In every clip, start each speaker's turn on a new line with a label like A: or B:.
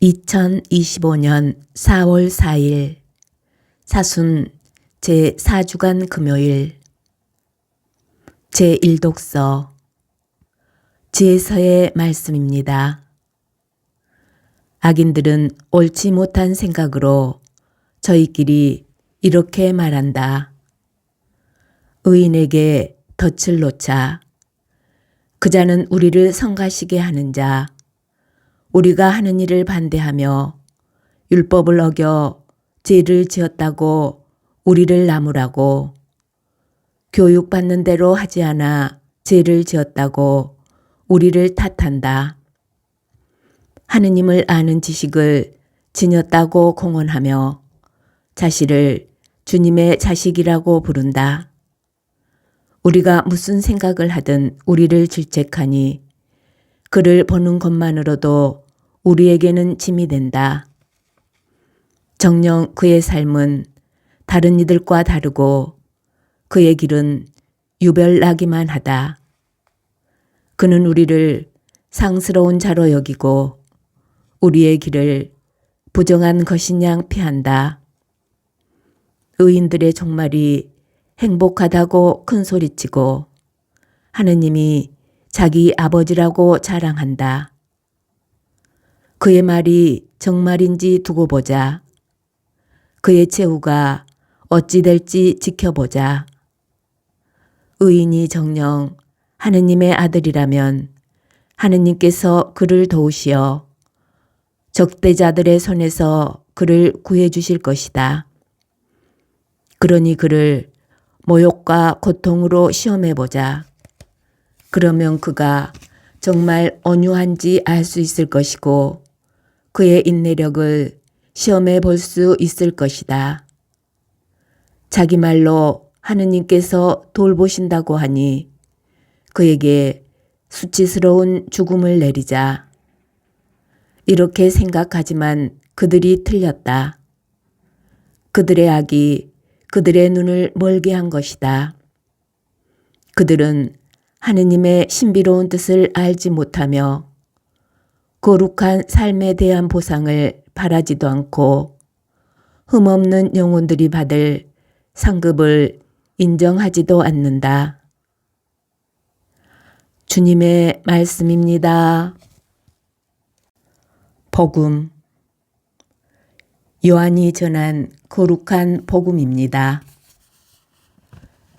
A: 2025년 4월 4일 사순 제4주간 금요일 제1독서 지혜서의 말씀입니다. 악인들은 옳지 못한 생각으로 저희끼리 이렇게 말한다. 의인에게 덫을 놓자. 그 자는 우리를 성가시게 하는 자. 우리가 하는 일을 반대하며 율법을 어겨 죄를 지었다고 우리를 나무라고, 교육받는 대로 하지 않아 죄를 지었다고 우리를 탓한다. 하느님을 아는 지식을 지녔다고 공언하며 자신을 주님의 자식이라고 부른다. 우리가 무슨 생각을 하든 우리를 질책하니 그를 보는 것만으로도 우리에게는 짐이 된다. 정녕 그의 삶은 다른 이들과 다르고 그의 길은 유별나기만 하다. 그는 우리를 상스러운 자로 여기고 우리의 길을 부정한 것인 양 피한다. 의인들의 종말이 행복하다고 큰소리치고 하느님이 자기 아버지라고 자랑한다. 그의 말이 정말인지 두고 보자. 그의 최후가 어찌 될지 지켜보자. 의인이 정녕 하느님의 아들이라면 하느님께서 그를 도우시어 적대자들의 손에서 그를 구해주실 것이다. 그러니 그를 모욕과 고통으로 시험해보자. 그러면 그가 정말 온유한지 알 수 있을 것이고 그의 인내력을 시험해 볼 수 있을 것이다. 자기 말로 하느님께서 돌보신다고 하니 그에게 수치스러운 죽음을 내리자. 이렇게 생각하지만 그들이 틀렸다. 그들의 악이 그들의 눈을 멀게 한 것이다. 그들은 하느님의 신비로운 뜻을 알지 못하며 거룩한 삶에 대한 보상을 바라지도 않고 흠없는 영혼들이 받을 상급을 인정하지도 않는다. 주님의 말씀입니다. 복음. 요한이 전한 거룩한 복음입니다.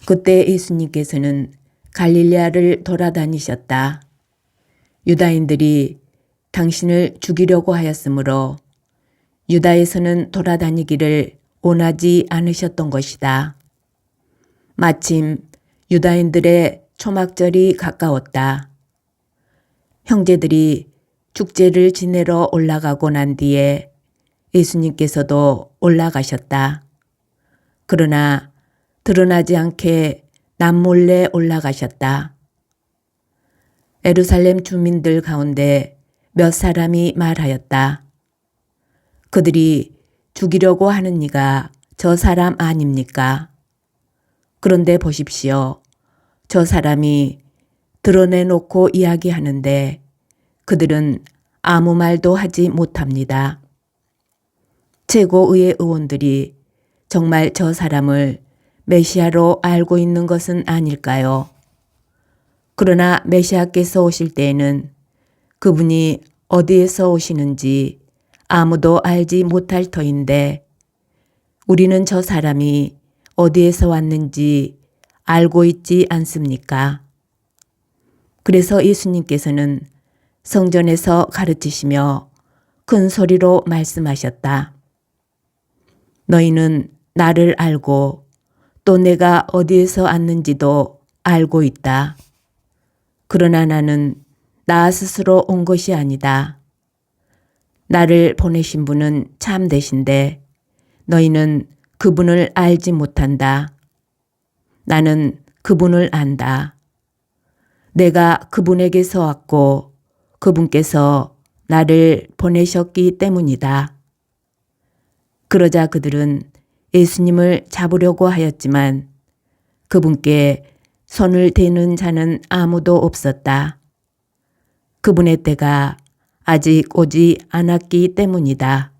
A: 그때 예수님께서는 갈릴레아를 돌아다니셨다. 유다인들이 당신을 죽이려고 하였으므로 유다에서는 돌아다니기를 원하지 않으셨던 것이다. 마침 유다인들의 초막절이 가까웠다. 형제들이 축제를 지내러 올라가고 난 뒤에 예수님께서도 올라가셨다. 그러나 드러나지 않게 남몰래 올라가셨다. 예루살렘 주민들 가운데 몇 사람이 말하였다. 그들이 죽이려고 하는 이가 저 사람 아닙니까? 그런데 보십시오. 저 사람이 드러내놓고 이야기하는데 그들은 아무 말도 하지 못합니다. 최고의회 의원들이 정말 저 사람을 메시아로 알고 있는 것은 아닐까요? 그러나 메시아께서 오실 때에는 그분이 어디에서 오시는지 아무도 알지 못할 터인데 우리는 저 사람이 어디에서 왔는지 알고 있지 않습니까? 그래서 예수님께서는 성전에서 가르치시며 큰 소리로 말씀하셨다. 너희는 나를 알고 또 내가 어디에서 왔는지도 알고 있다. 그러나 나는 나 스스로 온 것이 아니다. 나를 보내신 분은 참되신데 너희는 그분을 알지 못한다. 나는 그분을 안다. 내가 그분에게서 왔고 그분께서 나를 보내셨기 때문이다. 그러자 그들은 예수님을 잡으려고 하였지만 그분께 손을 대는 자는 아무도 없었다. 그분의 때가 아직 오지 않았기 때문이다.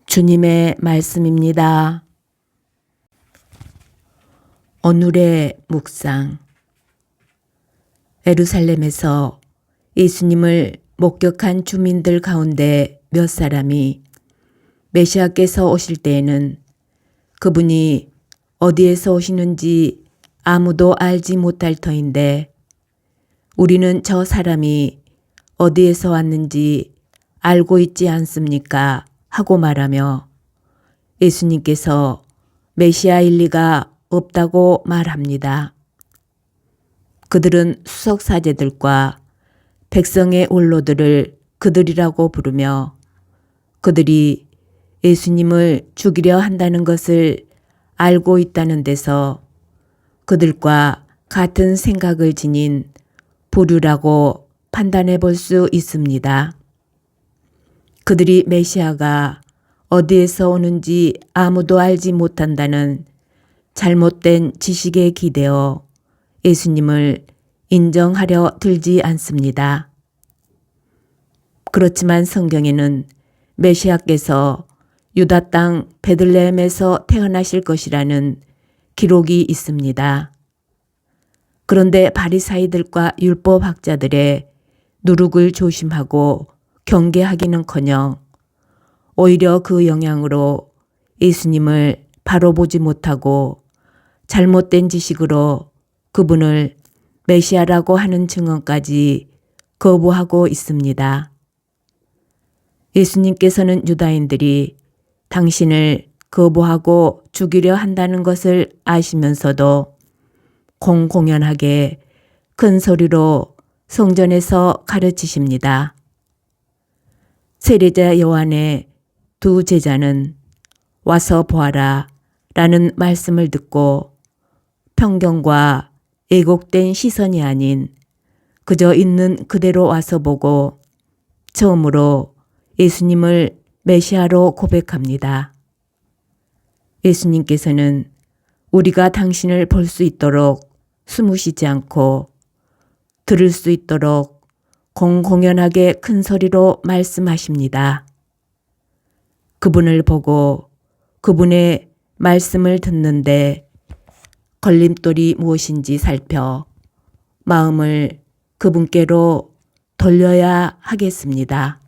A: 주님의 말씀입니다. 오늘의 묵상. 예루살렘에서 예수님을 목격한 주민들 가운데 몇 사람이 메시아께서 오실 때에는 그분이 어디에서 오시는지 아무도 알지 못할 터인데 우리는 저 사람이 어디에서 왔는지 알고 있지 않습니까? 하고 말하며 예수님께서 메시아일 리가 없다고 말합니다. 그들은 수석사제들과 백성의 원로들을 그들이라고 부르며 그들이 예수님을 죽이려 한다는 것을 알고 있다는 데서 그들과 같은 생각을 지닌 부류라고 판단해 볼 수 있습니다. 그들이 메시아가 어디에서 오는지 아무도 알지 못한다는 잘못된 지식에 기대어 예수님을 인정하려 들지 않습니다. 그렇지만 성경에는 메시아께서 유다 땅 베들레헴에서 태어나실 것이라는 기록이 있습니다. 그런데 바리사이들과 율법학자들의 누룩을 조심하고 경계하기는커녕 오히려 그 영향으로 예수님을 바로 보지 못하고 잘못된 지식으로 그분을 메시아라고 하는 증언까지 거부하고 있습니다. 예수님께서는 유다인들이 당신을 거부하고 죽이려 한다는 것을 아시면서도 공공연하게 큰 소리로 성전에서 가르치십니다. 세례자 요한의 두 제자는 와서 보아라 라는 말씀을 듣고 편견과 왜곡된 시선이 아닌 그저 있는 그대로 와서 보고 처음으로 예수님을 메시아로 고백합니다. 예수님께서는 우리가 당신을 볼 수 있도록 숨으시지 않고 들을 수 있도록 공공연하게 큰 소리로 말씀하십니다. 그분을 보고 그분의 말씀을 듣는데 걸림돌이 무엇인지 살펴 마음을 그분께로 돌려야 하겠습니다.